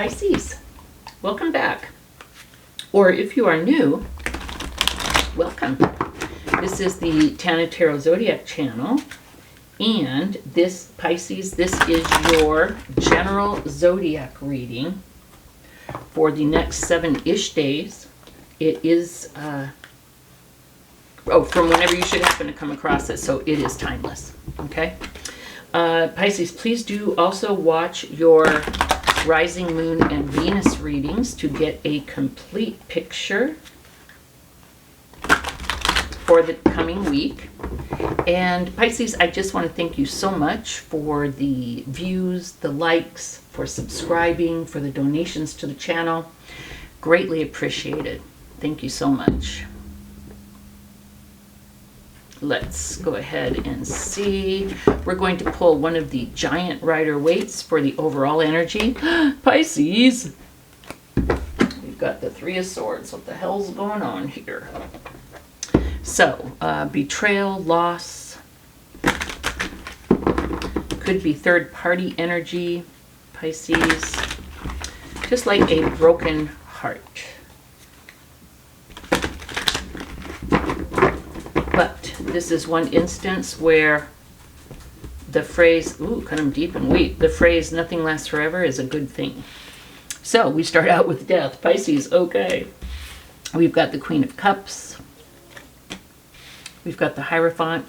Pisces, welcome back. Or if you are new, welcome. This is the Tana Tarot Zodiac channel. And this, Pisces, this is your general zodiac reading for the next 7-ish days. It is, from whenever you should happen to come across it, so it is timeless, okay? Pisces, please do also watch your rising moon and Venus readings to get a complete picture for the coming week. And Pisces, I just want to thank you so much for the views, the likes, for subscribing, for the donations to the channel. Greatly appreciated. Thank you so much. Let's go ahead and see. We're going to pull one of the giant Rider-Waite's for the overall energy. Pisces! We've got the Three of Swords. What the hell's going on here? So, betrayal, loss. Could be third-party energy. Pisces. Just like a broken heart. But this is one instance where the phrase, cut them deep and weep, the phrase nothing lasts forever is a good thing. So we start out with death. Pisces, okay. We've got the Queen of Cups. We've got the Hierophant.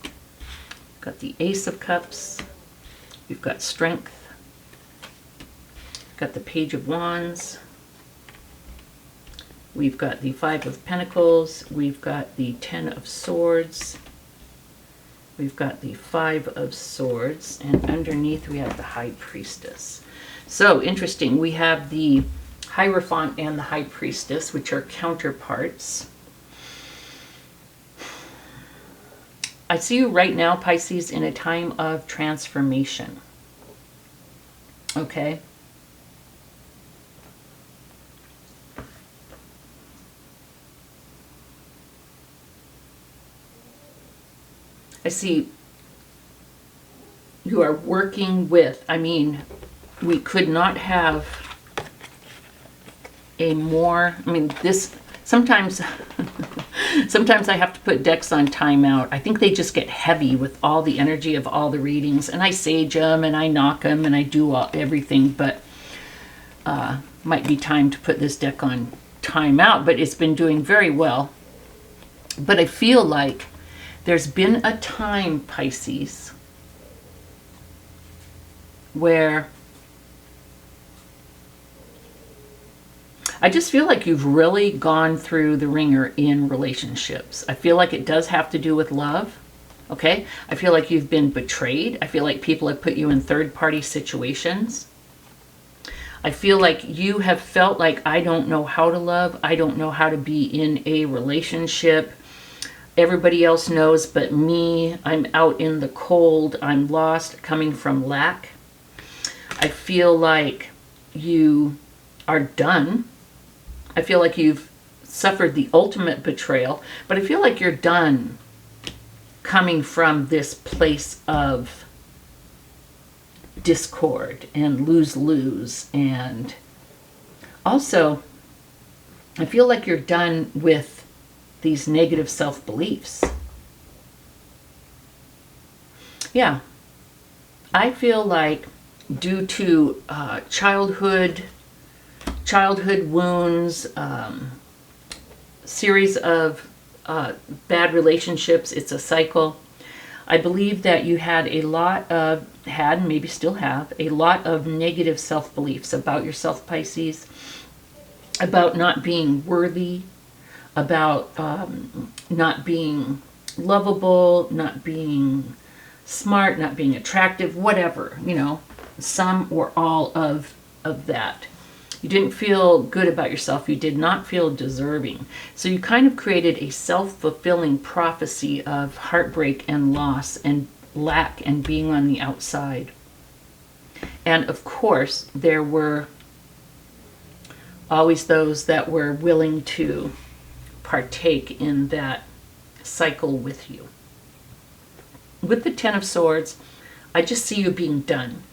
We've got the Ace of Cups. We've got Strength. We've got the Page of Wands. We've got the Five of Pentacles. We've got the Ten of Swords. We've got the Five of Swords. And underneath we have the High Priestess. So interesting. We have the Hierophant and the High Priestess, which are counterparts. I see you right now, Pisces, in a time of transformation. Okay? I see you are working with, we could not have a more, this, sometimes I have to put decks on timeout. I think they just get heavy with all the energy of all the readings, and I sage them, and I knock them, and I do everything, but might be time to put this deck on timeout, but it's been doing very well. But I feel like there's been a time, Pisces, where I just feel like you've really gone through the ringer in relationships. I feel like it does have to do with love, okay? I feel like you've been betrayed. I feel like people have put you in third-party situations. I feel like you have felt like, I don't know how to love. I don't know how to be in a relationship. Everybody else knows but me. I'm out in the cold. I'm lost, coming from lack. I feel like you are done. I feel like you've suffered the ultimate betrayal, but I feel like you're done coming from this place of discord and lose-lose. And also, I feel like you're done with these negative self-beliefs. Yeah. I feel like due to childhood wounds, series of bad relationships, it's a cycle. I believe that you had a lot of, maybe still have, a lot of negative self-beliefs about yourself, Pisces, about not being worthy, about not being lovable, not being smart, not being attractive, whatever, some or all of that. You didn't feel good about yourself. You did not feel deserving. So you kind of created a self-fulfilling prophecy of heartbreak and loss and lack and being on the outside. And of course, there were always those that were willing to partake in that cycle with you. With the Ten of Swords, I just see you being done.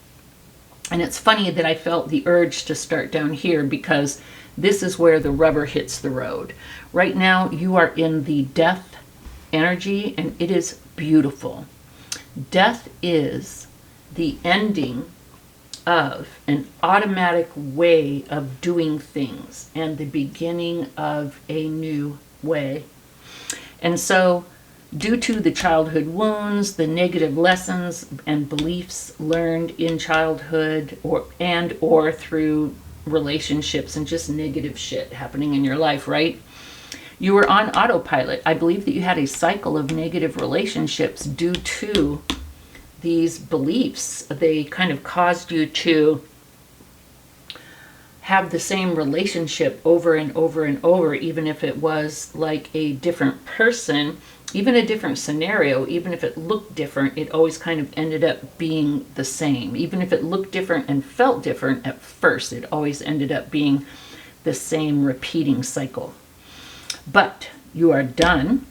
And it's funny that I felt the urge to start down here because this is where the rubber hits the road. Right now, you are in the death energy, and it is beautiful. Death is the ending of an automatic way of doing things and the beginning of a new way. And so, due to the childhood wounds, the negative lessons and beliefs learned in childhood or through relationships and just negative shit happening in your life, right? You were on autopilot. I believe that you had a cycle of negative relationships due to these beliefs. They kind of caused you to have the same relationship over and over and over, even if it was like a different person, even a different scenario. Even if it looked different, it always kind of ended up being the same. Even if it looked different and felt different at first, it always ended up being the same repeating cycle. But you are done,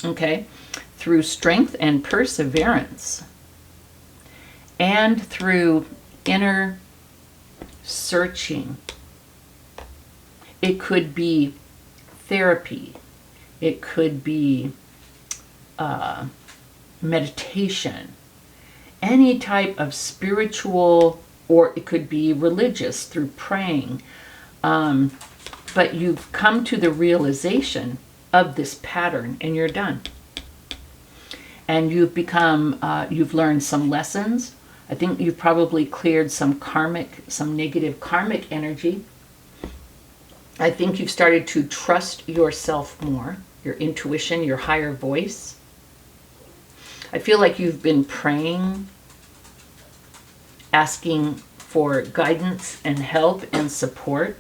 okay, through strength and perseverance and through inner searching. It could be therapy. It could be meditation, any type of spiritual, or it could be religious through praying. But you've come to the realization of this pattern and you're done. And you've become, you've learned some lessons. I think you've probably cleared some negative karmic energy. I think you've started to trust yourself more, your intuition, your higher voice. I feel like you've been praying, asking for guidance and help and support.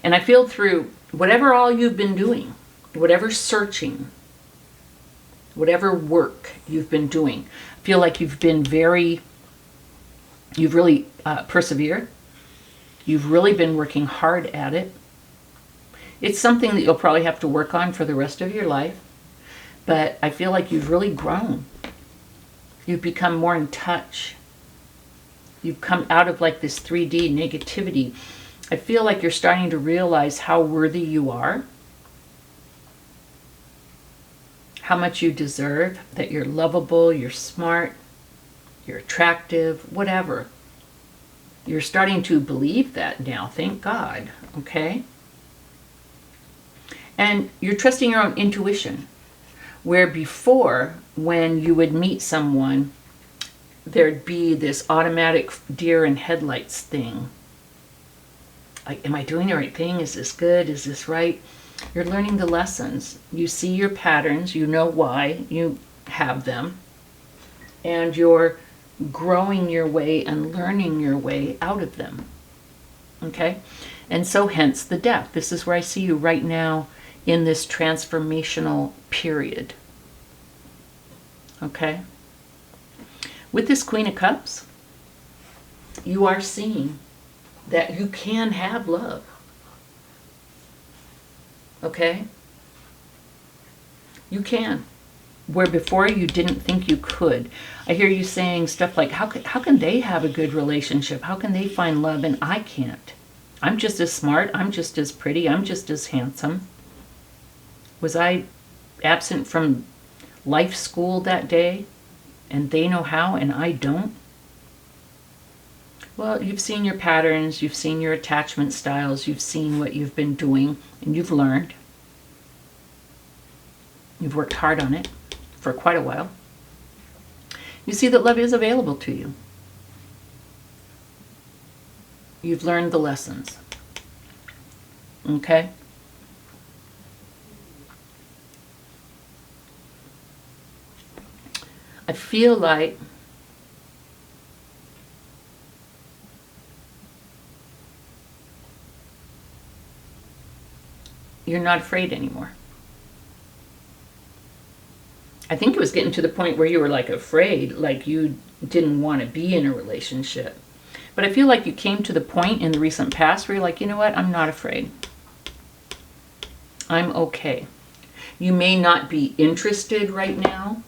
And I feel through whatever all you've been doing, whatever searching, whatever work you've been doing, I feel like you've really persevered. You've really been working hard at it. It's something that you'll probably have to work on for the rest of your life. But I feel like you've really grown. You've become more in touch. You've come out of like this 3D negativity. I feel like you're starting to realize how worthy you are, how much you deserve, that you're lovable, you're smart, you're attractive, whatever. You're starting to believe that now, thank God, okay? And you're trusting your own intuition, where before, when you would meet someone, there'd be this automatic deer in headlights thing. Like, am I doing the right thing? Is this good? Is this right? You're learning the lessons. You see your patterns. You know why you have them. And you're growing your way and learning your way out of them. Okay? And so hence the death. This is where I see you right now in this transformational period. Okay? With this Queen of Cups, you are seeing that you can have love. Okay? You can. Where before you didn't think you could. I hear you saying stuff like, how can they have a good relationship? How can they find love and I can't? I'm just as smart. I'm just as pretty. I'm just as handsome. Was I absent from life school that day and they know how and I don't? Well, you've seen your patterns, you've seen your attachment styles, you've seen what you've been doing, and you've learned. You've worked hard on it for quite a while. You see that love is available to you. You've learned the lessons. Okay? I feel like you're not afraid anymore. I think it was getting to the point where you were like afraid, like you didn't want to be in a relationship. But I feel like you came to the point in the recent past where you're like, you know what, I'm not afraid. I'm okay. You may not be interested right now.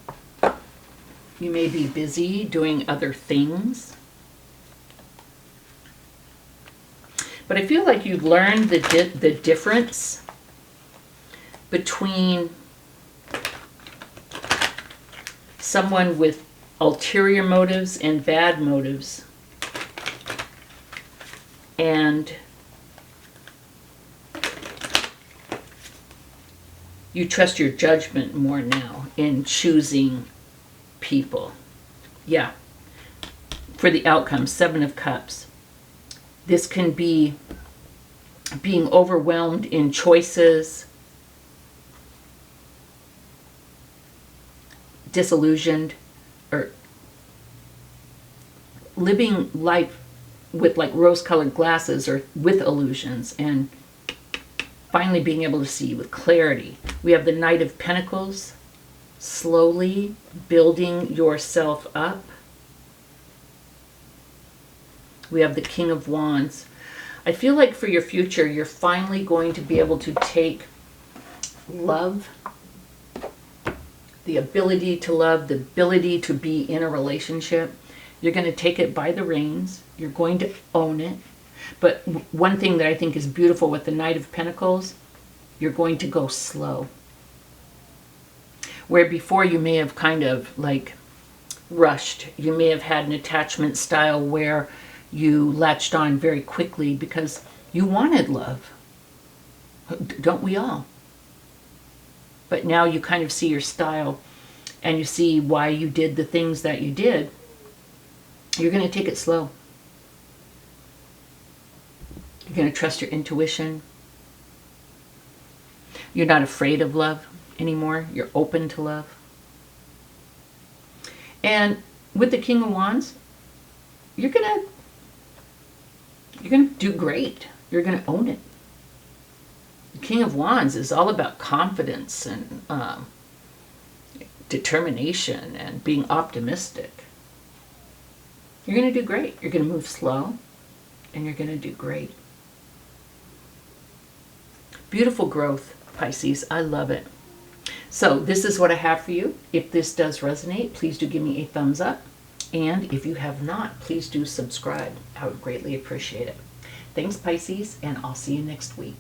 You may be busy doing other things. But I feel like you've learned the difference between someone with ulterior motives and bad motives, and you trust your judgment more now in choosing people. Yeah. For the outcome, 7 of Cups. This can be being overwhelmed in choices, disillusioned, or living life with like rose-colored glasses or with illusions, and finally being able to see with clarity. We have the Knight of Pentacles, slowly building yourself up. We have the King of Wands. I feel like for your future, you're finally going to be able to take love, the ability to love, the ability to be in a relationship. You're going to take it by the reins. You're going to own it. But one thing that I think is beautiful with the Knight of Pentacles, you're going to go slow. Where before you may have kind of like rushed. You may have had an attachment style where you latched on very quickly because you wanted love. Don't we all? But now you kind of see your style and you see why you did the things that you did. You're going to take it slow. You're going to trust your intuition. You're not afraid of love anymore. You're open to love. And with the King of Wands, you're going to do great. You're going to own it. The King of Wands is all about confidence and determination and being optimistic. You're going to do great. You're going to move slow and you're going to do great. Beautiful growth, Pisces. I love it. So this is what I have for you. If this does resonate, please do give me a thumbs up. And if you have not, please do subscribe. I would greatly appreciate it. Thanks, Pisces, and I'll see you next week.